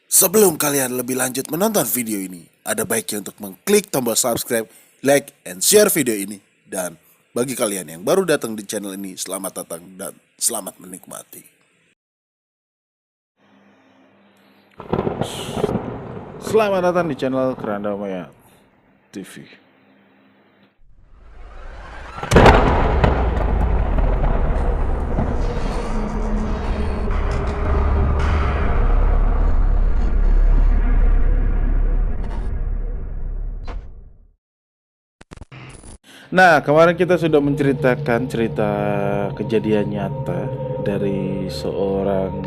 Sebelum kalian lebih lanjut menonton video ini, ada baiknya untuk mengklik tombol subscribe, like, and share video ini. Dan bagi kalian yang baru datang di channel ini, selamat datang dan selamat menikmati. Selamat datang di channel Keranda Maya TV. Nah, kemarin kita sudah menceritakan cerita kejadian nyata dari seorang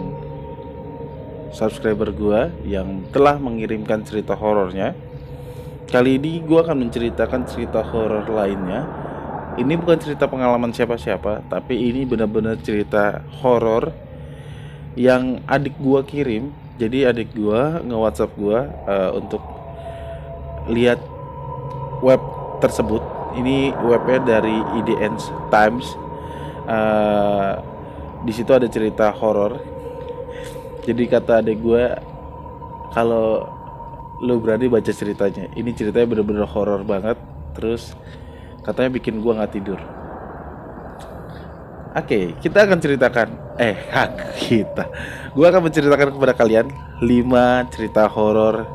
subscriber gua yang telah mengirimkan cerita horornya. Kali ini gua akan menceritakan cerita horor lainnya. Ini bukan cerita pengalaman siapa-siapa, tapi ini benar-benar cerita horor yang adik gua kirim. Jadi adik gua nge-WhatsApp gua untuk lihat web tersebut. Ini webnya dari IDN Times. Di situ ada cerita horor. Jadi kata adik gue, kalau lu berani baca ceritanya, ini ceritanya bener-bener horor banget. Terus katanya bikin gue nggak tidur. Oke, kita akan ceritakan. Gue akan menceritakan kepada kalian 5 cerita horor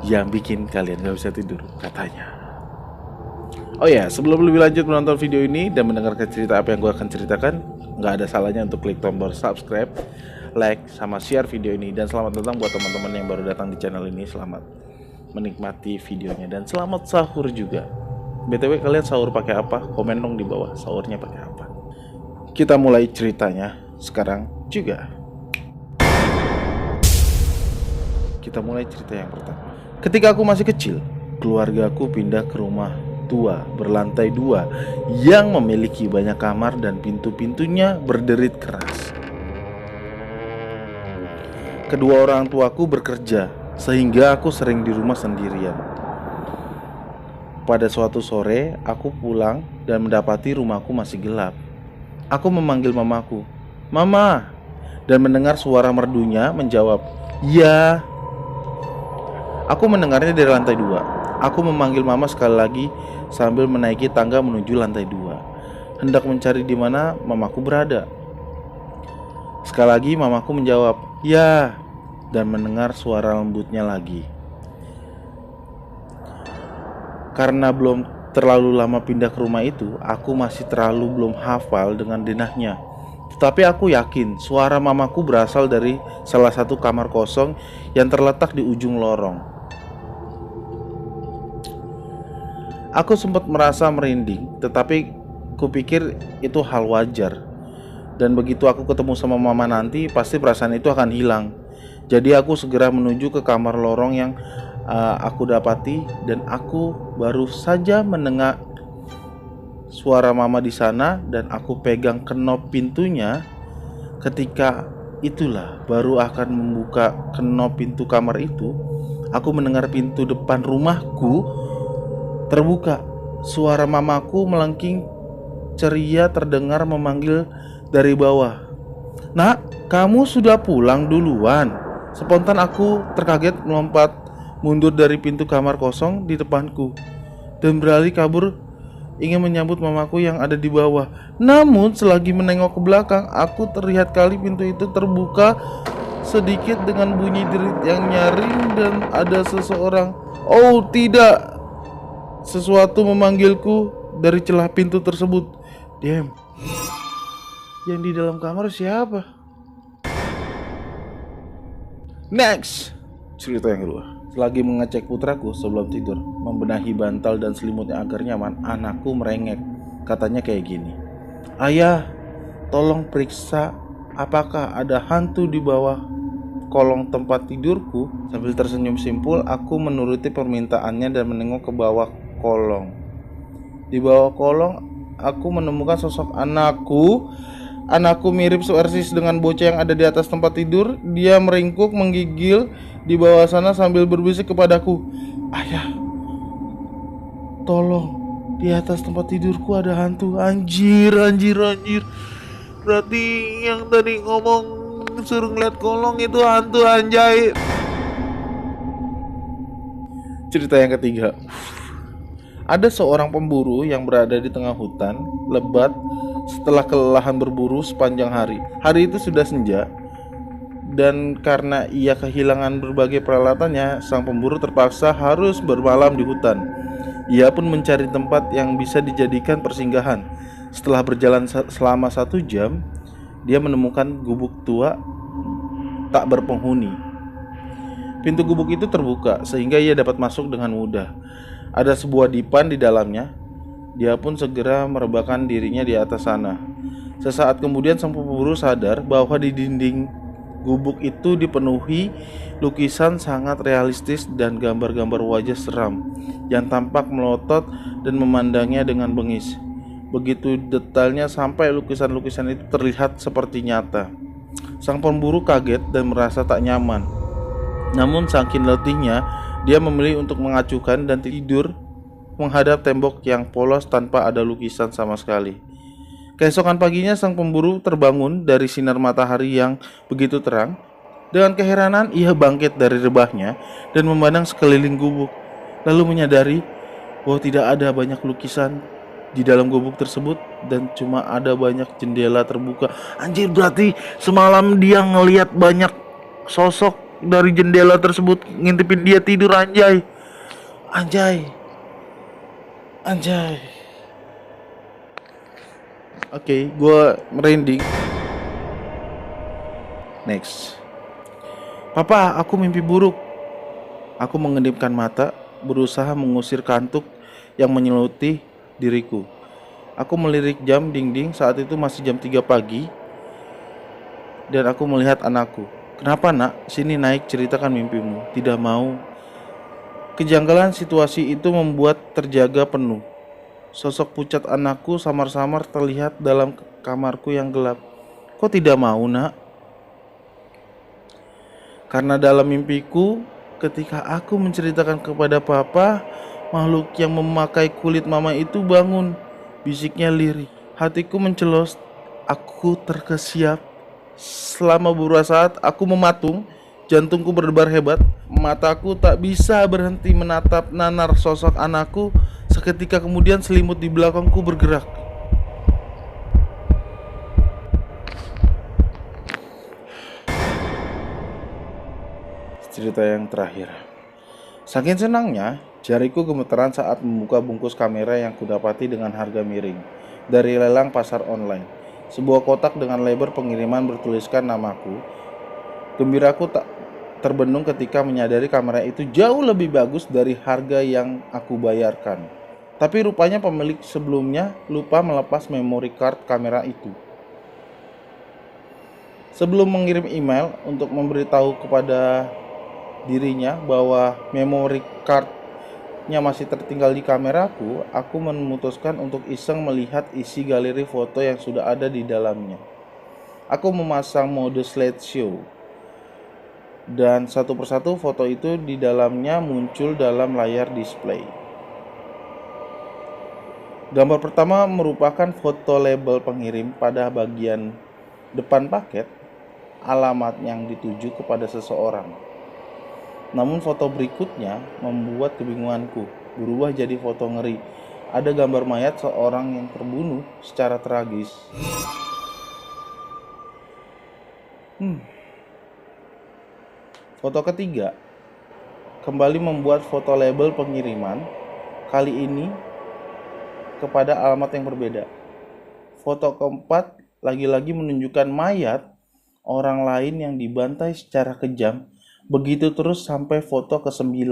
yang bikin kalian gak bisa tidur, katanya. Oh ya, sebelum lebih lanjut menonton video ini dan mendengarkan cerita apa yang gue akan ceritakan, nggak ada salahnya untuk klik tombol subscribe, like, sama share video ini. Dan selamat datang buat teman-teman yang baru datang di channel ini. Selamat menikmati videonya dan selamat sahur juga. BTW kalian sahur pakai apa? Komen dong di bawah, sahurnya pakai apa. Kita mulai ceritanya sekarang juga. Kita mulai cerita yang pertama. Ketika aku masih kecil, keluargaku pindah ke rumah tua berlantai 2 yang memiliki banyak kamar dan pintu-pintunya berderit keras. Kedua orang tuaku bekerja sehingga aku sering di rumah sendirian. Pada suatu sore, aku pulang dan mendapati rumahku masih gelap. Aku memanggil mamaku, "Mama!" dan mendengar suara merdunya menjawab, "Ya." Aku mendengarnya dari lantai 2. Aku memanggil mama sekali lagi sambil menaiki tangga menuju lantai 2, hendak mencari di mana mamaku berada. Sekali lagi mamaku menjawab, "Ya," dan mendengar suara lembutnya lagi. Karena belum terlalu lama pindah ke rumah itu, aku masih terlalu belum hafal dengan denahnya. Tetapi aku yakin suara mamaku berasal dari salah satu kamar kosong yang terletak di ujung lorong. Aku sempat merasa merinding, tetapi kupikir itu hal wajar. Dan begitu aku ketemu sama mama nanti, pasti perasaan itu akan hilang. Jadi aku segera menuju ke kamar lorong yang aku dapati, dan aku baru saja mendengar suara mama di sana dan aku pegang kenop pintunya. Ketika itulah baru akan membuka kenop pintu kamar itu, aku mendengar pintu depan rumahku terbuka. Suara mamaku melengking ceria terdengar memanggil dari bawah, "Nak, kamu sudah pulang duluan." Spontan aku terkaget melompat mundur dari pintu kamar kosong di depanku dan berlari kabur ingin menyambut mamaku yang ada di bawah. Namun selagi menengok ke belakang, aku terlihat kali pintu itu terbuka sedikit dengan bunyi derit yang nyaring dan ada seseorang. Oh tidak! Sesuatu memanggilku dari celah pintu tersebut. Diam. Yang di dalam kamar siapa? Next. Cerita yang kedua. Selagi mengecek putraku sebelum tidur, membenahi bantal dan selimutnya agar nyaman, anakku merengek. Katanya kayak gini, "Ayah, tolong periksa apakah ada hantu di bawah kolong tempat tidurku." Sambil tersenyum simpul, aku menuruti permintaannya dan menengok ke bawah kolong. Di bawah kolong, aku menemukan sosok anakku. Anakku mirip persis dengan bocah yang ada di atas tempat tidur. Dia meringkuk, menggigil di bawah sana sambil berbisik kepadaku, "Ayah, tolong, di atas tempat tidurku ada hantu." Anjir. Berarti yang tadi ngomong suruh ngeliat kolong itu hantu anjay. Cerita yang ketiga. Ada seorang pemburu yang berada di tengah hutan lebat setelah kelelahan berburu sepanjang hari. Hari itu sudah senja, dan karena ia kehilangan berbagai peralatannya, sang pemburu terpaksa harus bermalam di hutan. Ia pun mencari tempat yang bisa dijadikan persinggahan. Setelah berjalan selama 1 jam, dia menemukan gubuk tua tak berpenghuni. Pintu gubuk itu terbuka sehingga ia dapat masuk dengan mudah. Ada sebuah dipan di dalamnya. Dia pun segera merebahkan dirinya di atas sana. Sesaat kemudian sang pemburu sadar bahwa di dinding gubuk itu dipenuhi lukisan sangat realistis dan gambar-gambar wajah seram yang tampak melotot dan memandangnya dengan bengis. Begitu detailnya sampai lukisan-lukisan itu terlihat seperti nyata. Sang pemburu kaget dan merasa tak nyaman. Namun saking letihnya, dia memilih untuk mengacuhkan dan tidur menghadap tembok yang polos tanpa ada lukisan sama sekali. Keesokan paginya sang pemburu terbangun dari sinar matahari yang begitu terang. Dengan keheranan ia bangkit dari rebahnya dan memandang sekeliling gubuk, lalu menyadari bahwa tidak ada banyak lukisan di dalam gubuk tersebut dan cuma ada banyak jendela terbuka. Anjir, berarti semalam dia ngelihat banyak sosok dari jendela tersebut ngintipin dia tidur. Anjay. Oke, gue merinding. Next. Papa, aku mimpi buruk. Aku mengedipkan mata, berusaha mengusir kantuk yang menyeluti diriku. Aku melirik jam dinding, saat itu masih jam 3 pagi. Dan aku melihat anakku. Kenapa nak? Sini naik, ceritakan mimpimu. Tidak mau. Kejanggalan situasi itu membuat terjaga penuh. Sosok pucat anakku samar-samar terlihat dalam kamarku yang gelap. Kok tidak mau nak? Karena dalam mimpiku, ketika aku menceritakan kepada papa, makhluk yang memakai kulit mama itu bangun. Bisiknya lirih. Hatiku mencelos. Aku terkesiap. Selama beberapa saat aku mematung, jantungku berdebar hebat, mataku tak bisa berhenti menatap nanar sosok anakku. Seketika kemudian selimut di belakangku bergerak. Cerita yang terakhir. Saking senangnya, jariku gemeteran saat membuka bungkus kamera yang kudapati dengan harga miring dari lelang pasar online. Sebuah kotak dengan label pengiriman bertuliskan namaku. Gembiraku tak terbendung ketika menyadari kamera itu jauh lebih bagus dari harga yang aku bayarkan. Tapi rupanya pemilik sebelumnya lupa melepas memory card kamera itu. Sebelum mengirim email untuk memberitahu kepada dirinya bahwa memory cardnya masih tertinggal di kameraku, aku memutuskan untuk iseng melihat isi galeri foto yang sudah ada di dalamnya. Aku memasang mode slideshow, dan satu persatu foto itu di dalamnya muncul dalam layar display. Gambar pertama merupakan foto label pengirim pada bagian depan paket, alamat yang dituju kepada seseorang. Namun foto berikutnya membuat kebingunganku, berubah jadi foto ngeri. Ada gambar mayat seorang yang terbunuh secara tragis. Foto ketiga kembali membuat foto label pengiriman, kali ini kepada alamat yang berbeda. Foto keempat lagi-lagi menunjukkan mayat orang lain yang dibantai secara kejam. Begitu terus sampai foto ke-9.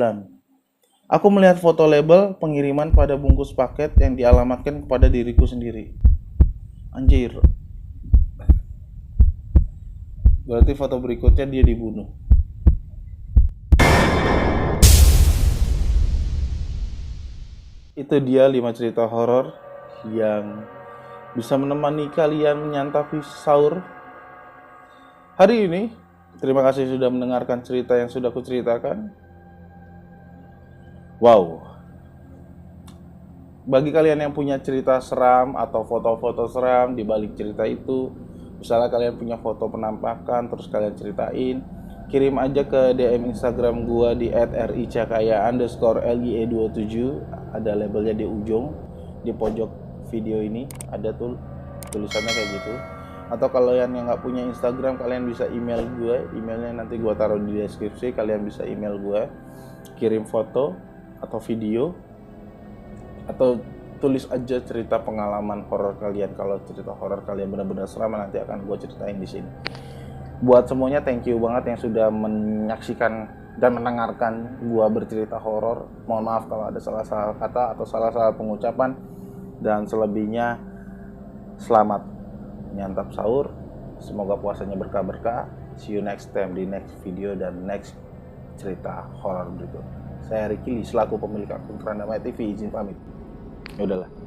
Aku melihat foto label pengiriman pada bungkus paket yang dialamatkan kepada diriku sendiri. Anjir. Berarti foto berikutnya dia dibunuh. Itu dia 5 cerita horor yang bisa menemani kalian menyantapi sahur hari ini. Terima kasih sudah mendengarkan cerita yang sudah kuceritakan. Wow. Bagi kalian yang punya cerita seram atau foto-foto seram di balik cerita itu, Misalnya kalian punya foto penampakan terus kalian ceritain, kirim aja ke DM Instagram gua di @ricakaya_lie27. Ada labelnya di ujung, di pojok video ini ada tuh tulisannya kayak gitu. Atau kalau yang nggak punya Instagram, kalian bisa email gue, emailnya nanti gue taruh di deskripsi. Kalian bisa email gue, kirim foto atau video, atau tulis aja cerita pengalaman horor kalian. Kalau cerita horor kalian benar-benar seram, nanti akan gue ceritain di sini. Buat semuanya, thank you banget yang sudah menyaksikan dan mendengarkan gue bercerita horor. Mohon maaf kalau ada salah-salah kata atau salah-salah pengucapan, dan selebihnya selamat nyantap sahur, semoga puasanya berkah-berkah. See you next time di next video dan next cerita horor berikut. Saya Ricky selaku pemilik akun Kerandamaya TV izin pamit. Ya udahlah.